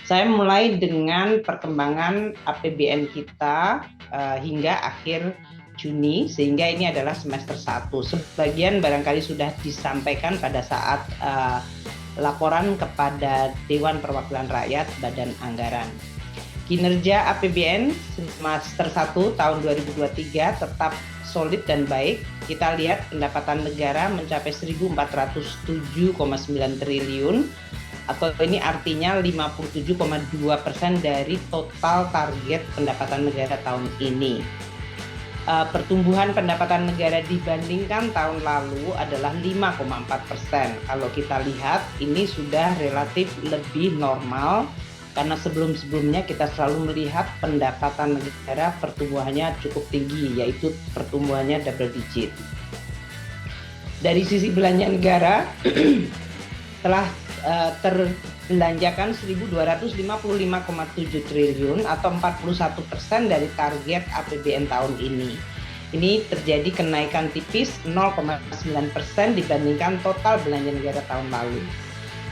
Saya mulai dengan perkembangan APBN kita hingga akhir Juni, sehingga ini adalah semester 1. Sebagian barangkali sudah disampaikan pada saat laporan kepada Dewan Perwakilan Rakyat Badan Anggaran. Kinerja APBN semester 1 tahun 2023 tetap solid dan baik. Kita lihat pendapatan negara mencapai 1.407,9 triliun, atau ini artinya 57,2% dari total target pendapatan negara tahun ini. Pertumbuhan pendapatan negara dibandingkan tahun lalu adalah 5,4%. Kalau kita lihat ini sudah relatif lebih normal, karena sebelum-sebelumnya kita selalu melihat pendapatan negara pertumbuhannya cukup tinggi, yaitu pertumbuhannya double digit. Dari sisi belanja negara telah terbelanjakan 1.255,7 triliun atau 41% dari target APBN tahun ini. Ini terjadi kenaikan tipis 0,9% dibandingkan total belanja negara tahun lalu.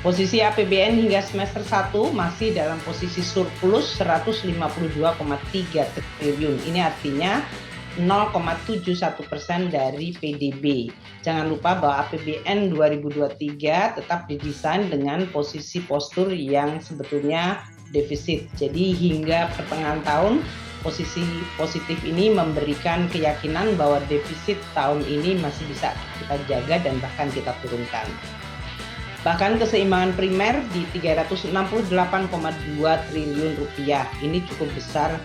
Posisi APBN hingga semester 1 masih dalam posisi surplus 152,3 triliun. Ini artinya 0,71% dari PDB. Jangan lupa bahwa APBN 2023 tetap didesain dengan posisi postur yang sebetulnya defisit. Jadi hingga pertengahan tahun, posisi positif ini memberikan keyakinan bahwa defisit tahun ini masih bisa kita jaga dan bahkan kita turunkan. Bahkan keseimbangan primer di 368,2 triliun rupiah. Ini cukup besar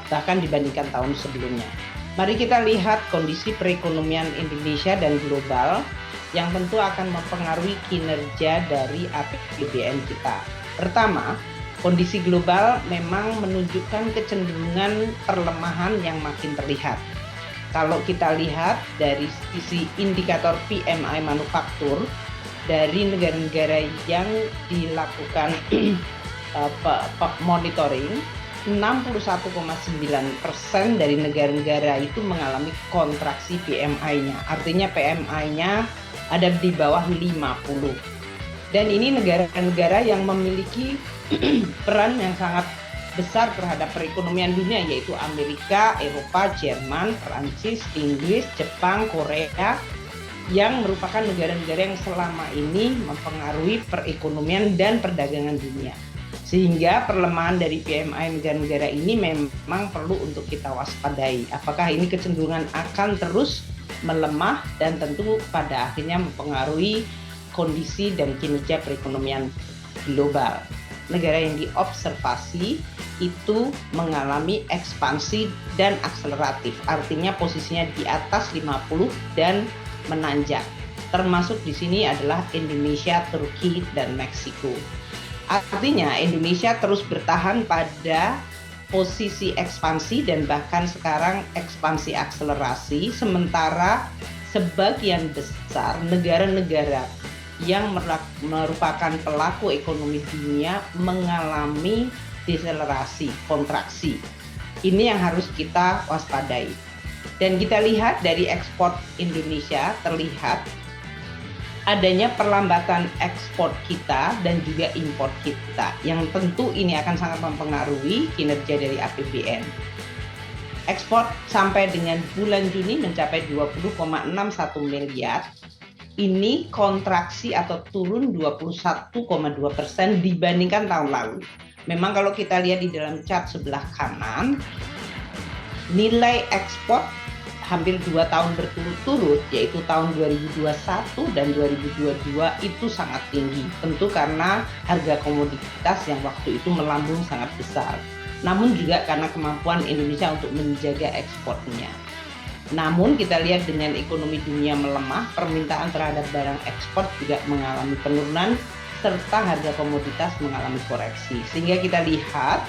bahkan dibandingkan tahun sebelumnya. Mari kita lihat kondisi perekonomian Indonesia dan global yang tentu akan mempengaruhi kinerja dari APBN kita. Pertama, kondisi global memang menunjukkan kecenderungan perlemahan yang makin terlihat. Kalau kita lihat dari sisi indikator PMI manufaktur dari negara-negara yang dilakukan monitoring, 61,9% dari negara-negara itu mengalami kontraksi PMI-nya. Artinya PMI-nya ada di bawah 50. Dan ini negara-negara yang memiliki peran yang sangat besar terhadap perekonomian dunia, yaitu Amerika, Eropa, Jerman, Perancis, Inggris, Jepang, Korea, yang merupakan negara-negara yang selama ini mempengaruhi perekonomian dan perdagangan dunia. Sehingga perlemahan dari PMI negara-negara ini memang perlu untuk kita waspadai. Apakah ini kecenderungan akan terus melemah dan tentu pada akhirnya mempengaruhi kondisi dan kinerja perekonomian global. Negara yang diobservasi itu mengalami ekspansi dan akseleratif. Artinya posisinya di atas 50 dan menanjak. Termasuk di sini adalah Indonesia, Turki, dan Meksiko. Artinya Indonesia terus bertahan pada posisi ekspansi dan bahkan sekarang ekspansi akselerasi, sementara sebagian besar negara-negara yang merupakan pelaku ekonomi dunia mengalami deselerasi, kontraksi. Ini yang harus kita waspadai. Dan kita lihat dari ekspor Indonesia terlihat adanya perlambatan ekspor kita dan juga impor kita, yang tentu ini akan sangat mempengaruhi kinerja dari APBN. Ekspor sampai dengan bulan Juni mencapai 20,61 miliar. Ini kontraksi atau turun 21,2% dibandingkan tahun lalu. Memang kalau kita lihat di dalam chart sebelah kanan, nilai ekspor hampir 2 tahun berturut-turut, yaitu tahun 2021 dan 2022 itu sangat tinggi. Tentu karena harga komoditas yang waktu itu melambung sangat besar. Namun juga karena kemampuan Indonesia untuk menjaga ekspornya. Namun kita lihat dengan ekonomi dunia melemah, permintaan terhadap barang ekspor juga mengalami penurunan, serta harga komoditas mengalami koreksi. Sehingga kita lihat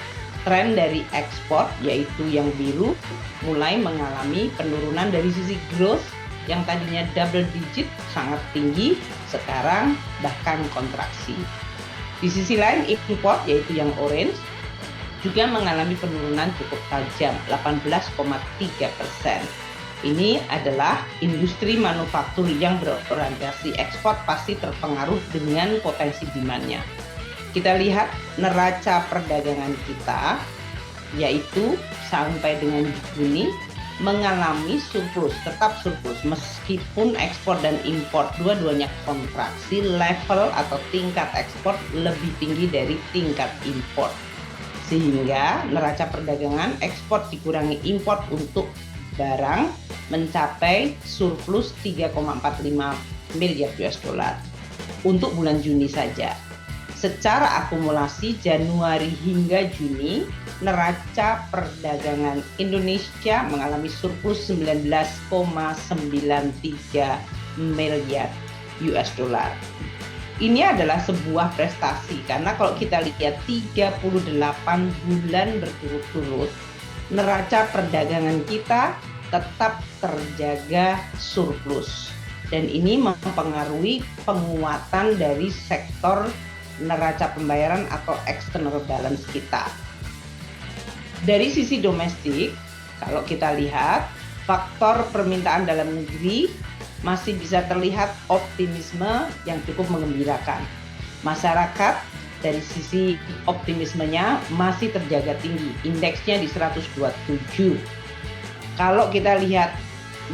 tren dari ekspor, yaitu yang biru, mulai mengalami penurunan dari sisi growth yang tadinya double digit sangat tinggi, sekarang bahkan kontraksi. Di sisi lain import, yaitu yang orange, juga mengalami penurunan cukup tajam 18,3%. Ini adalah industri manufaktur yang berorientasi ekspor pasti terpengaruh dengan potensi demand-nya. Kita lihat neraca perdagangan kita, yaitu sampai dengan Juni mengalami surplus, tetap surplus meskipun ekspor dan impor dua-duanya kontraksi. Level atau tingkat ekspor lebih tinggi dari tingkat impor, sehingga neraca perdagangan ekspor dikurangi impor untuk barang mencapai surplus 3,45 miliar US dollar untuk bulan Juni saja. Secara akumulasi Januari hingga Juni, neraca perdagangan Indonesia mengalami surplus 19,93 miliar US dollar. Ini adalah sebuah prestasi karena kalau kita lihat 38 bulan berturut-turut, neraca perdagangan kita tetap terjaga surplus. Dan ini mempengaruhi penguatan dari sektor neraca pembayaran atau external balance kita. Dari sisi domestik, kalau kita lihat faktor permintaan dalam negeri masih bisa terlihat optimisme yang cukup mengembirakan. Masyarakat dari sisi optimismenya masih terjaga tinggi, indeksnya di 127. Kalau kita lihat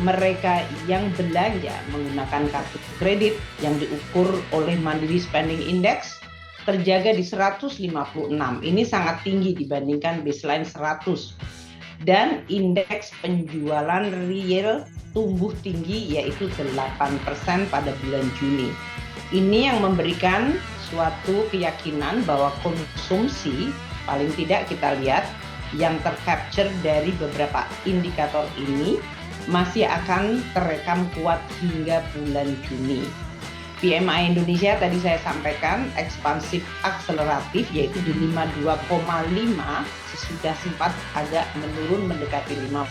mereka yang belanja menggunakan kartu kredit yang diukur oleh Mandiri Spending Index terjaga di 156. Ini sangat tinggi dibandingkan baseline 100. Dan indeks penjualan real tumbuh tinggi yaitu 8% pada bulan Juni. Ini yang memberikan suatu keyakinan bahwa konsumsi, paling tidak kita lihat yang tercapture dari beberapa indikator ini masih akan terekam kuat hingga bulan Juni. PMI Indonesia tadi saya sampaikan ekspansif akseleratif yaitu di 52,5 sesudah sempat agak menurun mendekati 50.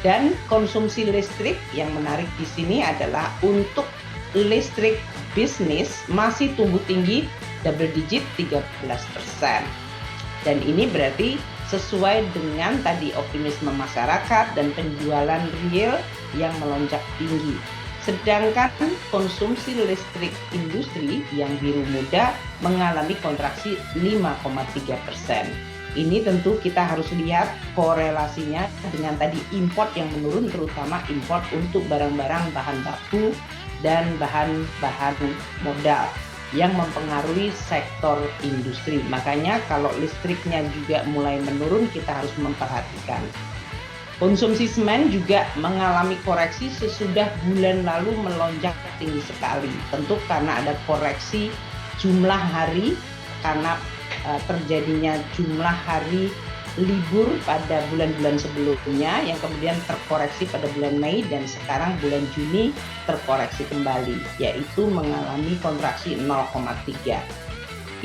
Dan konsumsi listrik yang menarik di sini adalah untuk listrik bisnis masih tumbuh tinggi double digit 13%. Dan ini berarti sesuai dengan tadi optimisme masyarakat dan penjualan real yang melonjak tinggi. Sedangkan konsumsi listrik industri yang biru muda mengalami kontraksi 5,3%. Ini tentu kita harus lihat korelasinya dengan tadi import yang menurun, terutama import untuk barang-barang bahan baku dan bahan-bahan modal yang mempengaruhi sektor industri. Makanya kalau listriknya juga mulai menurun, kita harus memperhatikan. Konsumsi semen juga mengalami koreksi sesudah bulan lalu melonjak tinggi sekali. Tentu karena ada koreksi jumlah hari karena terjadinya jumlah hari libur pada bulan-bulan sebelumnya yang kemudian terkoreksi pada bulan Mei dan sekarang bulan Juni terkoreksi kembali, yaitu mengalami kontraksi 0,3.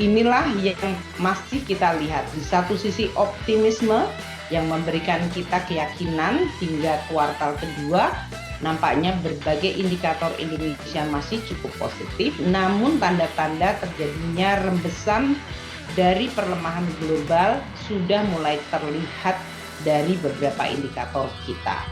Inilah yang masih kita lihat. Di satu sisi optimisme yang memberikan kita keyakinan hingga kuartal kedua, nampaknya berbagai indikator Indonesia masih cukup positif, namun tanda-tanda terjadinya rembesan dari perlemahan global sudah mulai terlihat dari beberapa indikator kita.